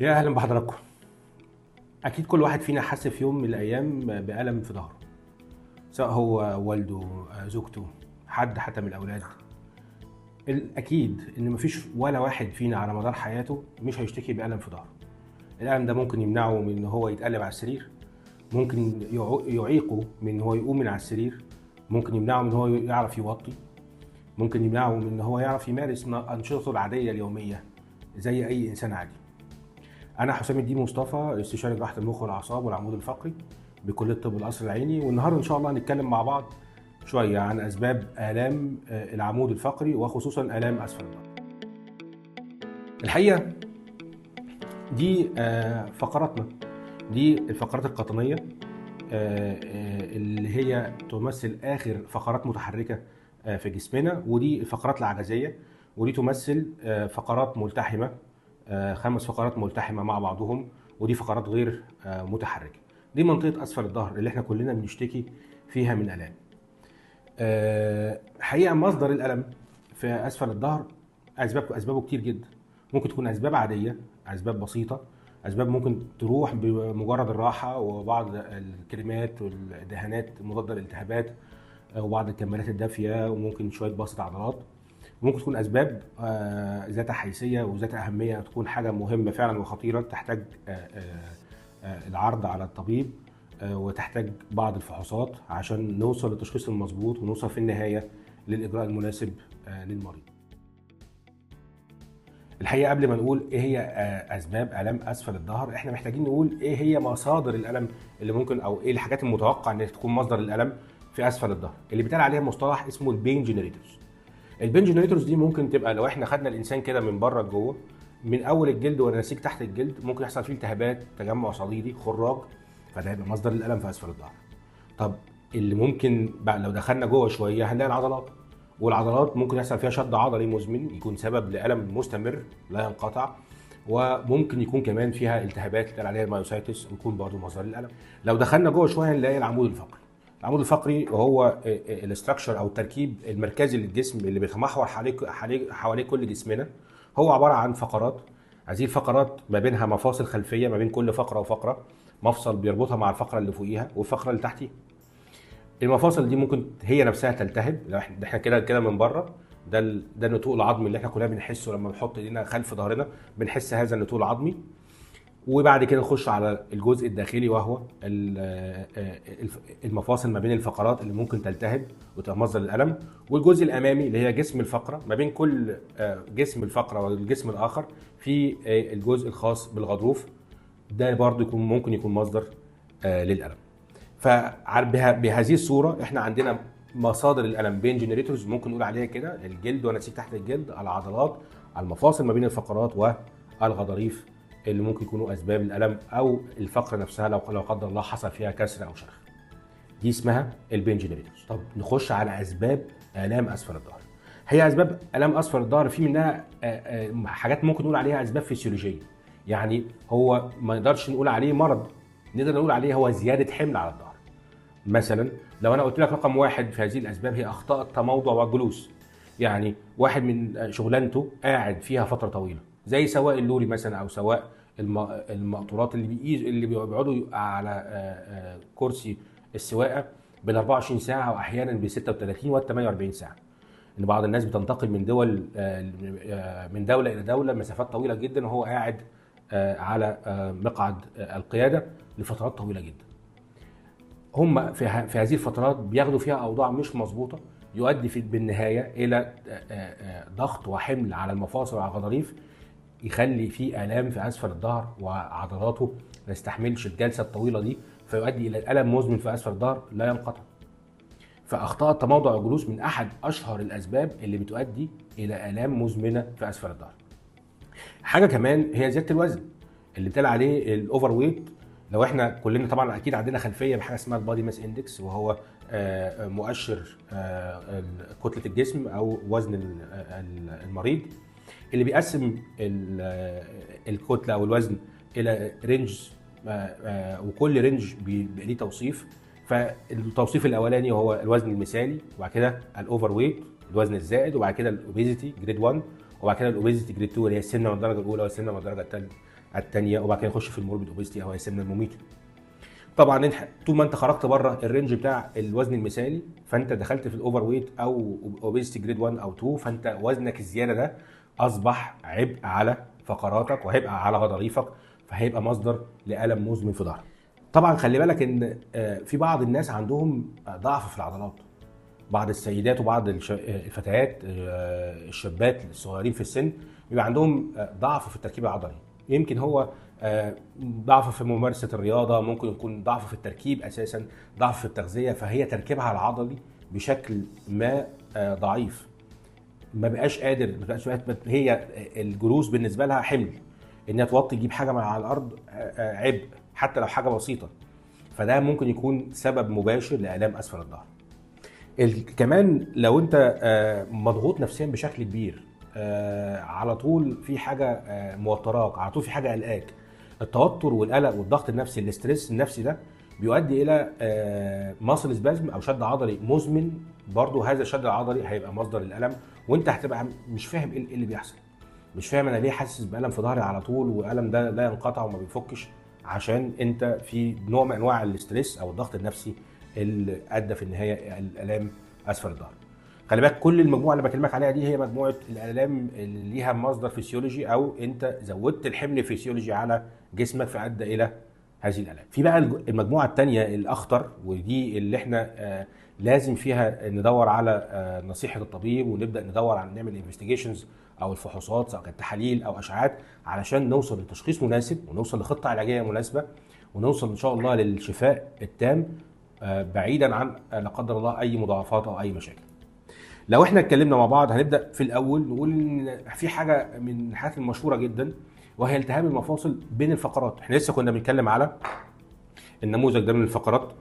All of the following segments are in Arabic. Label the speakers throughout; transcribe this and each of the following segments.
Speaker 1: يا اهلا بحضراتكم. اكيد كل واحد فينا حس في يوم من الايام بالم في ظهره، سواء هو والده، زوجته، حد حتى من الاولاد. الاكيد ان مفيش ولا واحد فينا على مدار حياته مش هيشتكي بالم في ظهره. الالم ده ممكن يمنعه من ان هو يتقلب على السرير، ممكن يعيقه من ان هو يقوم من على السرير، ممكن يمنعه من ان هو يعرف يوطي، ممكن يمنعه من ان هو يعرف يمارس انشطته العاديه اليوميه زي اي انسان عادي. انا حسام الدين مصطفى، استشاري جراحه المخ والاعصاب والعمود الفقري بكليه طب القصر العيني، والنهارده ان شاء الله هنتكلم مع بعض شويه عن اسباب الام العمود الفقري وخصوصا الام اسفل الظهر. الحقيقه دي فقراتنا، دي الفقرات القطنيه اللي هي تمثل اخر فقرات متحركه في جسمنا، ودي الفقرات العجزيه، ودي تمثل فقرات ملتحمه، 5 فقرات ملتحمه مع بعضهم، ودي فقرات غير متحركه. دي منطقه اسفل الظهر اللي احنا كلنا بنشتكي فيها من الام. حقيقه مصدر الالم في اسفل الظهر اسبابه كتير جدا. ممكن تكون اسباب عاديه، اسباب بسيطه، اسباب ممكن تروح بمجرد الراحه وبعض الكريمات والدهانات مضاده للالتهابات وبعض الكمامات الدافيه، وممكن شويه بسط عضلات. ممكن تكون اسباب ذات حيثيه وذات اهميه، تكون حاجه مهمه فعلا وخطيره تحتاج العرض على الطبيب، وتحتاج بعض الفحوصات عشان نوصل للتشخيص المظبوط ونوصل في النهايه للاجراء المناسب للمريض. الحقيقه قبل ما نقول ايه هي اسباب الام اسفل الظهر، احنا محتاجين نقول ايه هي مصادر الالم اللي ممكن، او ايه الحاجات المتوقع ان تكون مصدر الالم في اسفل الظهر، اللي بيتقال عليها مصطلح اسمه البين جنريتورز. البين جنريتورز دي ممكن تبقى لو احنا خدنا الانسان كده من بره لجوه، من اول الجلد والنسيج تحت الجلد، ممكن يحصل فيه التهابات، تجمع صليدي، خراج، فده هيبقى مصدر الالم في اسفل الظهر. طب اللي ممكن بقى لو دخلنا جوه شويه هنلاقي العضلات، والعضلات ممكن يحصل فيها شد عضلي مزمن يكون سبب لالم مستمر لا ينقطع، وممكن يكون كمان فيها التهابات اللي عليها المايوسايتس ويكون برضه مصدر الالم. لو دخلنا جوه شويه هنلاقي العمود الفقري. العمود الفقري هو الاستراكشر او التركيب المركزي للجسم اللي بيتمحور حواليه كل جسمنا. هو عباره عن فقرات، هذه الفقرات ما بينها مفاصل خلفيه ما بين كل فقره وفقره، مفصل بيربطها مع الفقره اللي فوقيها والفقره اللي تحتيها. المفاصل دي ممكن هي نفسها تلتهب، لو احنا كده من بره، ده النتوء العظمي اللي احنا كلنا بنحسه لما بنحط ايدينا خلف ظهرنا، بنحس هذا النتوء العظمي. وبعد كده نخش على الجزء الداخلي وهو المفاصل ما بين الفقرات اللي ممكن تلتهب وتبقى مصدر الالم، والجزء الامامي اللي هي جسم الفقره، ما بين كل جسم الفقره والجسم الاخر في الجزء الخاص بالغضروف، ده برضه ممكن يكون مصدر للالم. فبهذه الصوره احنا عندنا مصادر الالم بين جنريتورز، ممكن نقول عليها كده: الجلد ونسيج تحت الجلد، العضلات، المفاصل ما بين الفقرات، والغضاريف، اللي ممكن يكونوا اسباب الالم، او الفقره نفسها لو قدر الله حصل فيها كسر او شرخ. دي اسمها البين جنريتورز. طب نخش على اسباب الام اسفل الظهر. هي اسباب الام اسفل الظهر في منها حاجات ممكن نقول عليها اسباب فسيولوجيه، يعني هو ما نقدرش نقول عليه مرض، نقدر نقول عليه هو زياده حمل على الظهر. مثلا لو انا قلت لك رقم واحد في هذه الاسباب هي اخطاء التموضع والجلوس، يعني واحد من شغلانته قاعد فيها فتره طويله، زي سواق اللوري مثلا، او سواق المقطورات اللي بيقعدوا على كرسي السواقه بال 24 ساعه، واحيانا ب 36 و 48 ساعه. ان بعض الناس بتنتقل من دول من دوله الى دوله مسافات طويله جدا وهو قاعد على مقعد القياده لفترات طويله جدا. هم في هذه الفترات بياخدوا فيها اوضاع مش مظبوطه، يؤدي بالنهايه الى ضغط وحمل على المفاصل وعلى الغضاريف، يخلي في الام في اسفل الظهر وعضلاته ما يستحملش الجلسه الطويله دي، فيؤدي الى الم مزمن في اسفل الظهر لا ينقطع. فاخطاء التموضع والجلوس من احد اشهر الاسباب اللي بتؤدي الى الام مزمنه في اسفل الظهر. حاجه كمان هي زياده الوزن، اللي بتقال عليه الاوفر ويت. لو احنا كلنا طبعا اكيد عندنا خلفيه بحاجه اسمها البادي ماس اندكس، وهو مؤشر كتله الجسم او وزن المريض، اللي بيقسم الكتله او الوزن الى رينج، وكل رينج بيبقى ليه توصيف. فالتوصيف الاولاني هو الوزن المثالي، وبعد كده الاوفر ويت الوزن الزائد، وبعد كده الاوبيزيتي جريد 1، وبعد كده الاوبيزيتي جريد 2 اللي هي السمنه من الدرجه الاولى والسمنه من الدرجه الثانيه، وبعد كده يخش في الموربيد اوبيزيتي او هي السمنه المميته. طبعا انت طول ما انت خرجت بره الرينج بتاع الوزن المثالي فانت دخلت في الاوفر ويت او اوبيزيتي جريد 1 او 2، فانت وزنك الزياده ده اصبح عبء على فقراتك وهيبقى على غضاريفك، فهيبقى مصدر لالم مزمن في ظهرك. طبعا خلي بالك ان في بعض الناس عندهم ضعف في العضلات، بعض السيدات وبعض الفتيات الشابات الصغيرين في السن بيبقى عندهم ضعف في التركيب العضلي. يمكن هو ضعف في ممارسه الرياضه، ممكن يكون ضعف في التركيب اساسا، ضعف في التغذيه، فهي تركيبها العضلي بشكل ما ضعيف، ما بقاش قادر، هي الجلوس بالنسبه لها حمل، انها توطي تجيب حاجه من على الارض عبء حتى لو حاجه بسيطه، فده ممكن يكون سبب مباشر لالام اسفل الظهر. كمان لو انت مضغوط نفسيا بشكل كبير، على طول في حاجه موتراك، على طول في حاجه قلقاك، التوتر والقلق والضغط النفسي، الاسترس النفسي ده بيؤدي الى ماسل سبازم او شد عضلي مزمن. برضو هذا الشد العضلي هيبقى مصدر الالم، وانت هتبقى مش فاهم ايه اللي بيحصل، مش فاهم انا ليه حاسس بالم في ظهري على طول، والالم ده لا ينقطع وما بيفكش، عشان انت في نوع من انواع الاسترس او الضغط النفسي اللي ادى في النهايه الالام اسفل الظهر. خلي بالك كل المجموعه اللي بكلمك عليها دي هي مجموعه الالام اللي ليها مصدر فسيولوجي، او انت زودت الحمل الفسيولوجي على جسمك فادى الى هذه الالام. في بقى المجموعه الثانيه الاخطر، ودي اللي احنا لازم فيها ندور على نصيحه الطبيب، ونبدا ندور على نعمل انفستيجيشنز او الفحوصات سواء كانت تحاليل او اشعاعات، علشان نوصل لتشخيص مناسب ونوصل لخطه علاجيه مناسبه، ونوصل ان شاء الله للشفاء التام بعيدا عن لا قدر الله اي مضاعفات او اي مشاكل. لو احنا اتكلمنا مع بعض هنبدا في الاول نقول ان في حاجه من الحاجات المشهوره جدا، وهي التهاب المفاصل بين الفقرات. احنا لسه كنا بنتكلم على النموذج ده من الفقرات،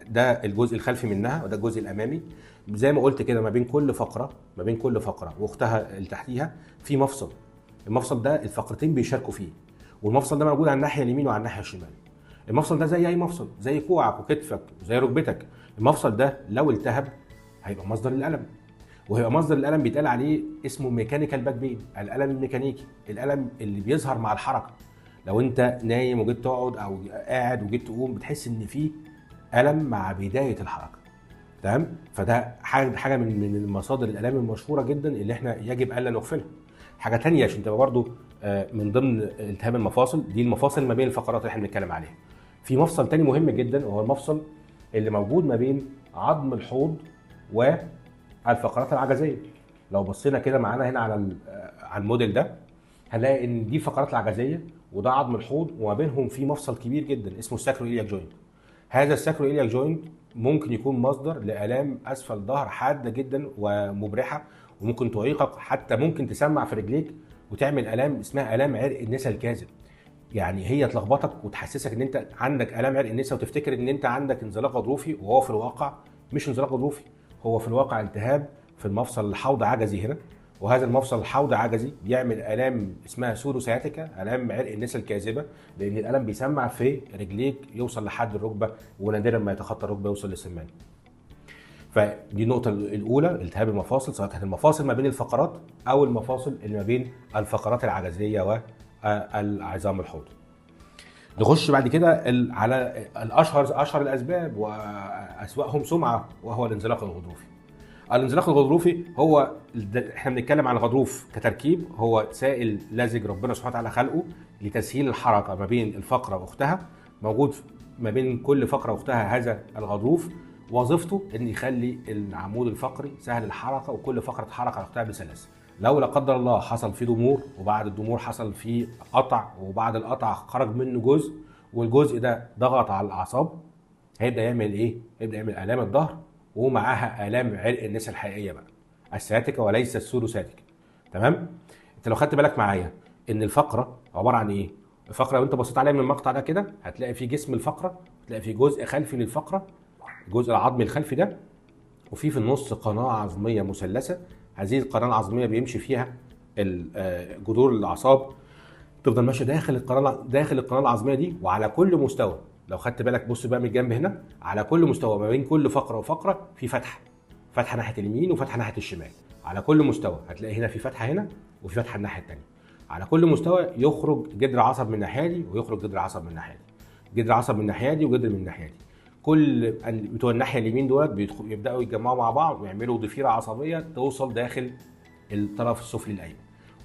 Speaker 1: ده الجزء الخلفي منها وده الجزء الامامي. زي ما قلت كده، ما بين كل فقره واختها اللي تحتيها في مفصل. المفصل ده الفقرتين بيشاركوا فيه، والمفصل ده موجود على الناحيه اليمين وعلى الناحيه الشمال. المفصل ده زي اي مفصل، زي كوعك وكتفك وزي ركبتك. المفصل ده لو التهب هيبقى مصدر الالم، وهيبقى مصدر الالم بيتقال عليه اسمه ميكانيكال باك بين، الالم الميكانيكي، الالم اللي بيظهر مع الحركه. لو انت نايم وجيت تقعد او قاعد وجيت تقوم بتحس ان في الم مع بدايه الحركه، تمام؟ فده حاجه من المصادر الالام المشهوره جدا اللي احنا يجب الا نغفلها. حاجه ثانيه عشان تبقى برضو من ضمن التهاب المفاصل، دي المفاصل ما بين الفقرات اللي احنا بنتكلم عليها. في مفصل ثاني مهم جدا، وهو المفصل اللي موجود ما بين عظم الحوض والفقرات العجزيه. لو بصينا كده معانا هنا على الموديل ده هنلاقي ان دي الفقرات العجزيه وده عظم الحوض، وما بينهم في مفصل كبير جدا اسمه الساكرو إلياك جوينت. هذا الساكرو إلياك جوينت ممكن يكون مصدر لآلام أسفل الظهر حادة جدا ومبرحة، وممكن تعيقك، حتى ممكن تسمع في رجليك وتعمل آلام اسمها آلام عرق النسا الكاذب. يعني هي تلخبطك وتحسسك ان انت عندك آلام عرق النسا، وتفتكر ان انت عندك انزلاق غضروفي، وهو في الواقع مش انزلاق غضروفي، هو في الواقع التهاب في المفصل الحوض عجزي هنا. وهذا المفصل الحوض عجزي بيعمل الام اسمها سودو سياتيكا، الام عرق النسا الكاذبه، لان الالم بيسمع في رجليك يوصل لحد الركبه، ونادرا ما يتخطى الركبه يوصل للسمان. فدي النقطه الاولى، التهاب المفاصل، سواء كانت المفاصل ما بين الفقرات او المفاصل اللي ما بين الفقرات العجزيه والعظام الحوض. نخش بعد كده على اشهر الاسباب واسوأهم سمعه، وهو الانزلاق الغضروفي. الانزلاق الغضروفي هو احنا بنتكلم عن الغضروف كتركيب، هو سائل لزج ربنا سبحانه وتعالى خلقه لتسهيل الحركه ما بين الفقره واختها. موجود ما بين كل فقره واختها هذا الغضروف، وظيفته ان يخلي العمود الفقري سهل الحركه، وكل فقره تتحرك على اختها بسلاسه. لو لا قدر الله حصل فيه ضمور، وبعد الضمور حصل فيه قطع، وبعد القطع خرج منه جزء، والجزء ده ضغط على الاعصاب، هيبدا يعمل ايه؟ هيبدا يعمل الام الظهر، ومعاها الام عرق النسا الحقيقيه بقى، السياتيكا وليس السودو سياتيكا. تمام؟ انت لو خدت بالك معايا ان الفقره عباره عن ايه؟ الفقره لو انت بصيت عليها من المقطع ده كده هتلاقي في جسم الفقره، هتلاقي في جزء خلفي للفقره، الجزء العظمي الخلفي ده، وفي النص قناه عظميه مثلثه. هذه القناه العظميه بيمشي فيها جذور الاعصاب، تفضل ماشيه داخل القناه العظميه دي، وعلى كل مستوى لو خدت بالك، بص بقى من الجنب هنا، على كل مستوى ما بين كل فقره وفقره في فتحه ناحيه اليمين وفتحه ناحيه الشمال. على كل مستوى هتلاقي هنا في فتحه هنا وفي فتحه الناحيه الثانيه. على كل مستوى يخرج جدر عصب من الناحيه دي ويخرج جدر عصب من الناحيه دي، جدر عصب من الناحيه دي وجدر من الناحيه دي. كل بتوع الناحيه اليمين دولت يبداوا يتجمعوا مع بعض ويعملوا ضفيره عصبيه توصل داخل الطرف السفلي الايمن،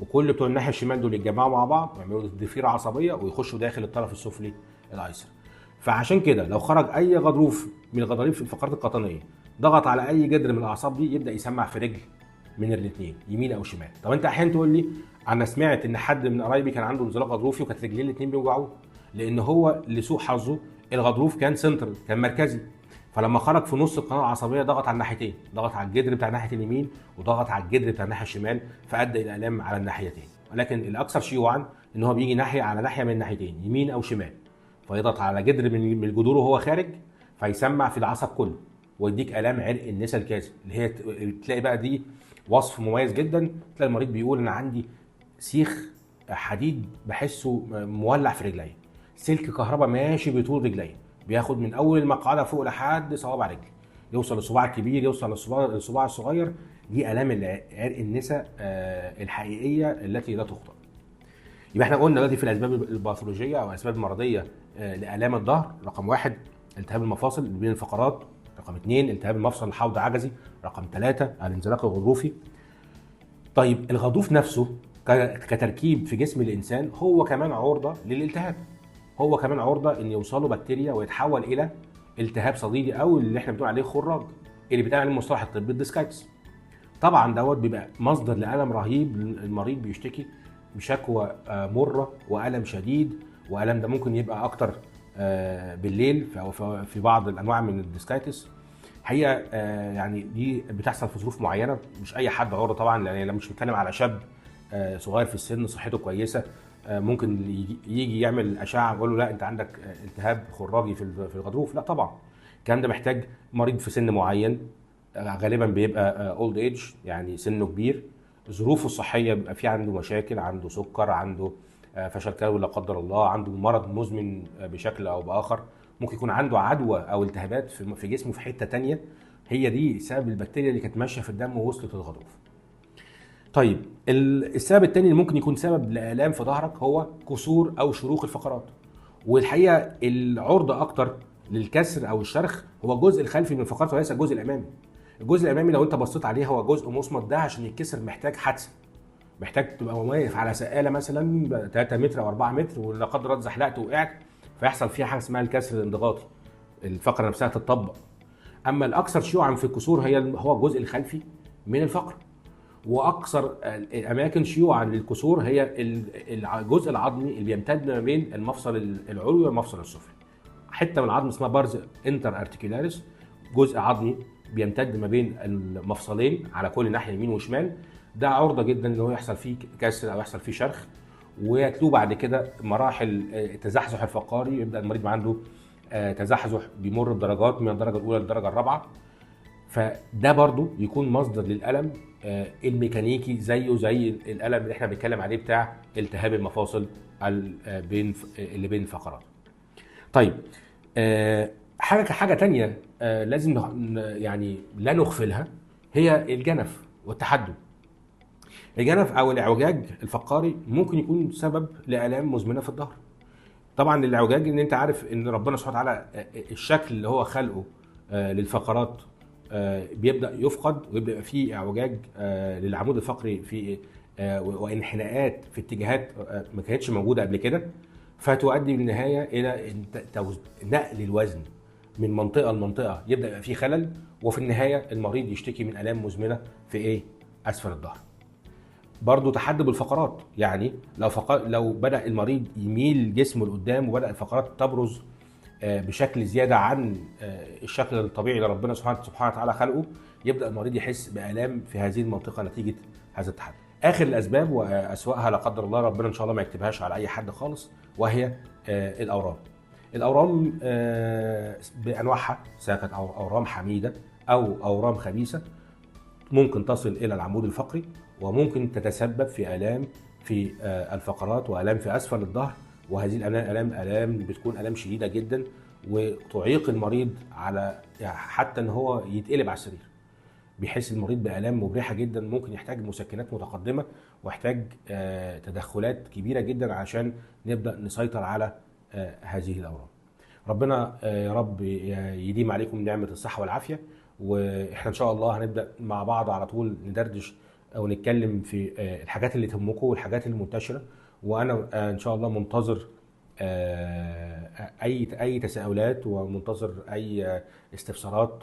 Speaker 1: وكل بتوع الناحيه الشمال دول يتجمعوا مع بعض ويعملوا ضفيره عصبيه ويخشوا داخل الطرف السفلي الايسر. فعشان كده لو خرج اي غضروف من الغضاريف في الفقرات القطنيه ضغط على اي جدر من الاعصاب دي يبدا يسمع في رجل من الاثنين يمين او شمال. طب انت احيانا تقول لي انا سمعت ان حد من قرايبي كان عنده انزلاق غضروفي وكانت رجليه الاثنين بيوجعوه، لان هو لسوء حظه الغضروف كان سنترال، كان مركزي، فلما خرج في نص القناه العصبيه ضغط على الناحيتين، ضغط على الجدر بتاع ناحيه اليمين وضغط على الجدر بتاع الناحيه الشمال، فادى الى الام على الناحيتين. ولكن الاكثر شيوعا ان هو بيجي ناحيه على ناحيه من الناحيتين يمين او شمال، فيضغط على جدر من الجذور وهو خارج فيسمع في العصب كله ويديك الام عرق النسا الكاذب، اللي هي تلاقي بقى دي وصف مميز جدا. تلاقي المريض بيقول انا عندي سيخ حديد بحسه مولع في رجلي، سلك كهرباء ماشي بطول رجلي، بياخد من اول المقعده فوق لحد صوابع رجلي، يوصل للصباع الكبير، يوصل للصباع الصغير. دي الام عرق النسا الحقيقيه التي لا تخطئ. يبقى احنا قلنا دلوقتي في الاسباب الباثولوجيه او الاسباب المرضيه لالام الظهر: رقم 1 التهاب المفاصل بين الفقرات، رقم 2 التهاب المفصل الحوض عجزي، رقم 3 الانزلاق الغضروفي. طيب الغضروف نفسه كتركيب في جسم الانسان هو كمان عرضه للالتهاب، هو كمان عرضه ان يوصله بكتيريا ويتحول الى التهاب صديدي او اللي احنا بنقول عليه خراج، اللي بيتقال عليه المصطلح الطبي الديسكايتس. طبعا دوت بيبقى مصدر لالم رهيب، المريض بيشتكي بشكوى مره والم شديد، والم ده ممكن يبقى اكتر بالليل في بعض الانواع من الديسكايتس. حقيقه يعني دي بتحصل في ظروف معينه، مش اي حد عرضه طبعا، لان مش بنتكلم على شاب صغير في السن صحته كويسه ممكن يجي يعمل اشعه ويقول له لا انت عندك التهاب خراجي في الغضروف. لا طبعا، الكلام ده محتاج مريض في سن معين، غالبا بيبقى اولد ايج يعني سنه كبير، ظروفه الصحيه بيبقى في عنده مشاكل، عنده سكر، عنده فشل كلوي لا قدر الله، عنده مرض مزمن بشكل او باخر، ممكن يكون عنده عدوى او التهابات في جسمه في حته ثانيه، هي دي سبب البكتيريا اللي كانت ماشيه في الدم ووصلت للغضروف. طيب السبب الثاني اللي ممكن يكون سبب لآلام في ظهرك هو كسور او شروخ الفقرات، والحقيقه العرضه اكتر للكسر او الشرخ هو الجزء الخلفي من الفقرات وليس الجزء الامامي. الجزء الامامي لو انت بصيت عليه هو جزء مصمت، ده عشان يتكسر محتاج حادثه، محتاج تبقى واقف على سقاله مثلا 3 متر او 4 متر ولا قدر الله اتزحلقت وقعت فيحصل فيها حاجه اسمها الكسر الانضغاطي، الفقره نفسها تتطبق. اما الاكثر شيوعا في الكسور هو الجزء الخلفي من الفقره، واكثر الاماكن شيوعا للكسور هي الجزء العظمي اللي بيمتد ما بين المفصل العلوي والمفصل السفلي. حته من العظم اسمها بارز انتر ارتيكولاريس، جزء عظمي بيمتد ما بين المفصلين على كل ناحيه يمين وشمال، ده عرضه جدا ان هو يحصل فيه كسر او يحصل فيه شرخ، ويتلو بعد كده مراحل التزحزح الفقاري، يبدا المريض عنده تزحزح بيمر بدرجات من الدرجه الاولى للدرجه الرابعه، فده برضو يكون مصدر للالم الميكانيكي زيه زي الالم اللي احنا بنتكلم عليه بتاع التهاب المفاصل اللي بين الفقرات. طيب حاجه تانية لازم يعني لا نغفلها هي الجنف والتحدب. الجنف او الاعوجاج الفقاري ممكن يكون سبب لآلام مزمنه في الظهر. طبعا الاعوجاج ان انت عارف ان ربنا سبحانه وتعالى الشكل اللي هو خلقه للفقرات بيبدا يفقد ويبدا فيه اعوجاج للعمود الفقري في وانحناءات في اتجاهات ما كانتش موجوده قبل كده، فتؤدي بالنهايه الى نقل الوزن من منطقه لمنطقه، يبدا يبقى فيه خلل، وفي النهايه المريض يشتكي من الام مزمنه في اسفل الظهر. برضه تحدب الفقرات، يعني لو بدا المريض يميل جسمه لقدام وبدا الفقرات تبرز بشكل زياده عن الشكل الطبيعي اللي ربنا سبحانه وتعالى خلقه، يبدا المريض يحس بالام في هذه المنطقه نتيجه هذا التحدي. اخر الاسباب واسواها لا قدر الله ربنا ان شاء الله ما يكتبهاش على اي حد خالص، وهي الاورام. الاورام بانواعها، سواء كانت اورام حميده او اورام خبيثه، ممكن تصل الى العمود الفقري وممكن تتسبب في الام في الفقرات والام في اسفل الظهر، وهذه الالام بتكون الام شديده جدا وتعيق المريض على حتى ان هو يتقلب على السرير، بيحس المريض بالام مبرحه جدا، ممكن يحتاج مسكنات متقدمه، واحتاج تدخلات كبيره جدا عشان نبدا نسيطر على هذه الاورام. ربنا يا رب يديم عليكم نعمه الصحه والعافيه، واحنا ان شاء الله هنبدا مع بعض على طول ندردش او نتكلم في الحاجات اللي تهمكم والحاجات المنتشره. وانا ان شاء الله منتظر اي تساؤلات، ومنتظر اي استفسارات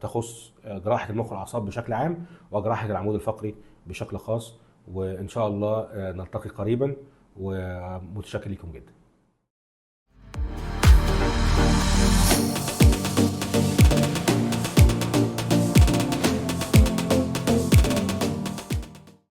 Speaker 1: تخص جراحه المخ والاعصاب بشكل عام، وجراحه العمود الفقري بشكل خاص. وان شاء الله نلتقي قريبا، ومتشكر لكم جدا.